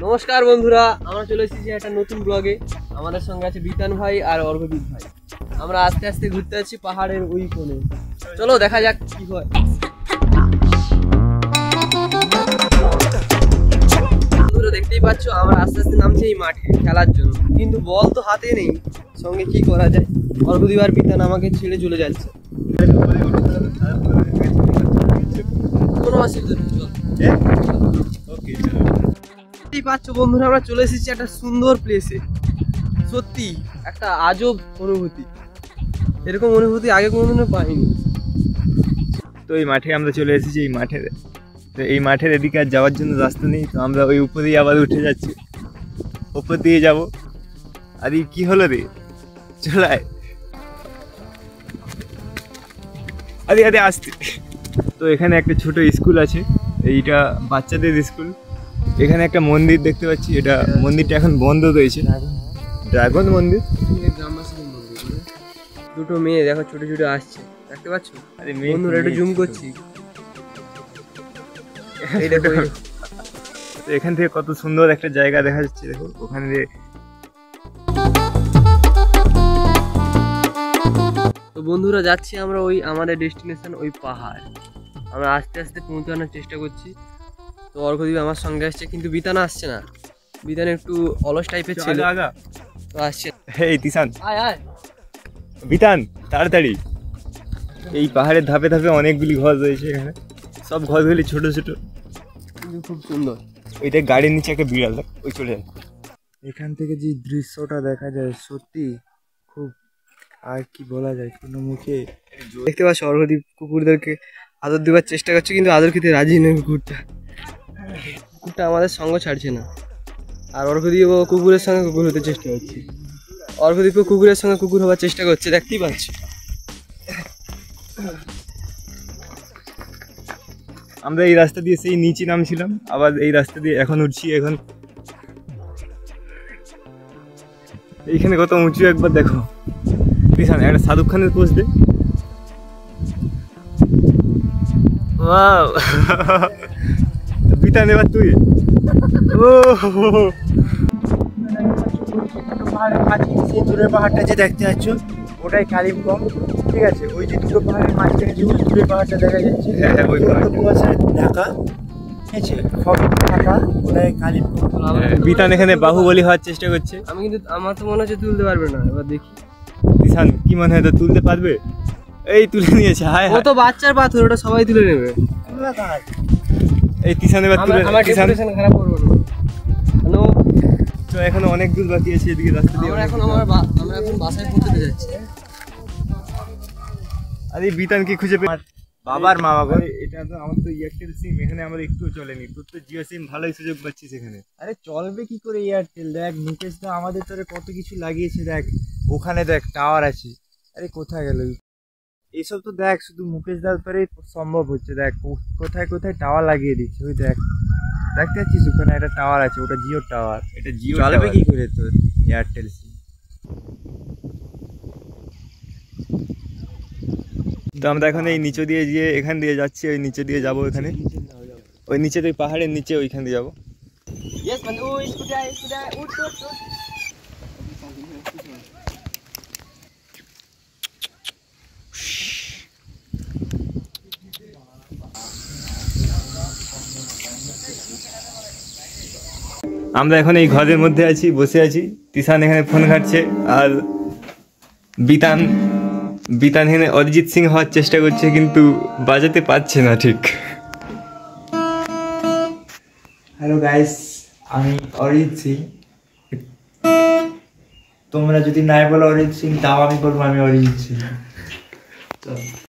নমস্কার বন্ধুরা, আমরা চলে এসেছি একটা নতুন ব্লগে। আমাদের সঙ্গে আছে বিতান ভাই আর অর্ঘদীপ ভাই। আমরা আস্তে আস্তে ঘুরতে যাচ্ছি পাহাড়ের ওই কোণে। চলো দেখা যাক কি হয়। বন্ধুরা দেখতেই পাচ্ছ আমরা আস্তে আস্তে নামছি এই মাঠে খেলার জন্য, কিন্তু বল তো হাতে নেই, সঙ্গে কি করা যায়। অর্ঘদীপ আর বিতান আমাকে ছেড়ে চলে যাচ্ছে। কোনো অসুবিধা নেই, চল। দেখতেই পাচ্ছ বন্ধুরা, আমরা চলে এসেছি একটা সুন্দর প্লেসে। সত্যি একটা আজব অনুভূতি, এরকম অনুভূতি আগে কোনোদিনও পাইনি। তো এই মাঠে আমরা চলে এসেছি। এই মাঠের এদিকে আর যাওয়ার জন্য রাস্তা নেই, তো আমরা ওই উপর দিয়ে আবার উঠে যাচ্ছি, উপর দিয়ে যাবো। আর এই কি হলো রে, চলায় আরে আরে আসতে। তো এখানে একটা ছোট স্কুল আছে, এইটা বাচ্চাদের স্কুল। এখানে একটা মন্দির দেখতে পাচ্ছি, এটা মন্দিরটা এখন বন্ধ রয়েছে, ড্রাগন মন্দির। দুটো মেয়ে দেখো ছোট ছোট আসছে, দেখতে পাচ্ছ? আরে বন্ধুরা একটু জুম করছি, এই দেখো। এখান থেকে কত সুন্দর একটা জায়গা দেখা যাচ্ছে, দেখো ওখানে। তো বন্ধুরা যাচ্ছি আমরা ওই আমাদের ডেস্টিনেশন, ওই পাহাড়। আমরা আস্তে আস্তে পৌঁছানোর চেষ্টা করছি। তো অর্ঘদীপ আমার সঙ্গে আসছে, কিন্তু বিতান আসছে না। বিতান একটু অলস টাইপের ছিল, তো আসছে। এই তিশান, আয় আয় বিতান তাড়াতাড়ি। এই পাহাড়ের ধাপে ধাপে অনেকগুলি ঘর রয়েছে, এখানে সব ঘরগুলি ছোট ছোট, কিন্তু খুব সুন্দর। ওইটা গাড়ির নিচে একটা বিড়াল, ওই চলে যায়। এখান থেকে যে দৃশ্যটা দেখা যায় সত্যি খুব, আর কি বলা যায় কোনো মুখে। দেখতে পাচ্ছ অর্ঘদীপ কুকুরদেরকে আদর দেওয়ার চেষ্টা করছে, কিন্তু আদর খেতে রাজি নয় কুকুরটা। কুকুরটা আমাদের সঙ্গ ছাড়ছে না। আর অর্ঘদীপ কুকুরের সঙ্গে কুকুর হতে চেষ্টা করছে, অর্ঘদীপ কুকুরের সঙ্গে কুকুর হওয়ার চেষ্টা করছে, দেখতেই পাচ্ছ। আমরা এই রাস্তা দিয়ে সেই নিচে নামছিলাম, আবার এই রাস্তা দিয়ে এখন উঠছি। এখন এইখানে কত উঁচু, একবার দেখো। বিশাল একটা শাহরুখ খানের পোজ দে। বিতান এবার তুই। ও পাহাড়ের মাঝে সেই দূরের পাহাড়টা যে দেখতে পাচ্ছ, ওটাই কালিম্পং। ঠিক আছে, ওই যে দুটো পাহাড়ের মাঝখানে যে দূরের পাহাড়টা দেখা যাচ্ছে, ওই কুয়াশায় ঢাকা, ঠিক আছে, ঢাকা, ওটাই কালিম্পং। বিতান এখানে বাহুবলী হওয়ার চেষ্টা করছে। আমি কিন্তু, আমার তো মনে হচ্ছে তুলতে পারবে না, এবার দেখি। বিশান কি মনে হয়, তো তুলতে পারবে? এই তুলে নিয়েছে। হায় ও তো বাচ্চার পাথর, ওটা সবাই তুলে নেবে। এই তিশান এবার তুলে। আমার ডেপুটেশন খারাপ করবো না। হ্যালো, তো এখনো অনেক দূর বাকি আছে এদিকে রাস্তা দিয়ে। আমরা এখন বাসায় পৌঁছতে যাচ্ছি। আরে বিতান কি খুঁজে পেয়ে বাবার মা বাবা। এটা তো আমার তো এয়ারটেল সিম, এখানে আমার একটু চলেনি। তোর তো জিও সিম, ভালোই সুযোগ পাচ্ছিস এখানে। আরে চলবে কি করে এয়ারটেল? দেখ মুকেশ দা আমাদের তোরে কত কিছু লাগিয়েছে, দেখ ওখানে দেখ টাওয়ার আছে। আরে কোথায় গেল এইসব? তো দেখ শুধু মুকেশ দার পরে সম্ভব হচ্ছে। দেখ কোথায় কোথায় টাওয়ার লাগিয়ে দিচ্ছে, ওই দেখ, দেখতে পাচ্ছিস ওখানে একটা টাওয়ার আছে, ওটা জিও টাওয়ার। এটা জিও চলবে কি করে তোর এয়ারটেল সিম? তো আমরা এখন এই নিচে দিয়ে গিয়ে এখান দিয়ে যাচ্ছি, ওই নিচে দিয়ে যাবো। এখানে ওই নিচে, ওই পাহাড়ের নিচে, ওইখান দিয়ে যাবো। আমরা এখন এই ঘরের মধ্যে আছি, বসে আছি। তিশান এখানে ফোন ঘাটছে, আর বিতান এখানে অরিজিৎ সিং হওয়ার চেষ্টা করছে, কিন্তু বাজাতে পারছে না ঠিক। হ্যালো গাইস, আমি অরিজিৎ সিং। তোমরা যদি নাই বলো অরিজিৎ সিং, তাও আমি বলবো আমি অরিজিৎ সিং।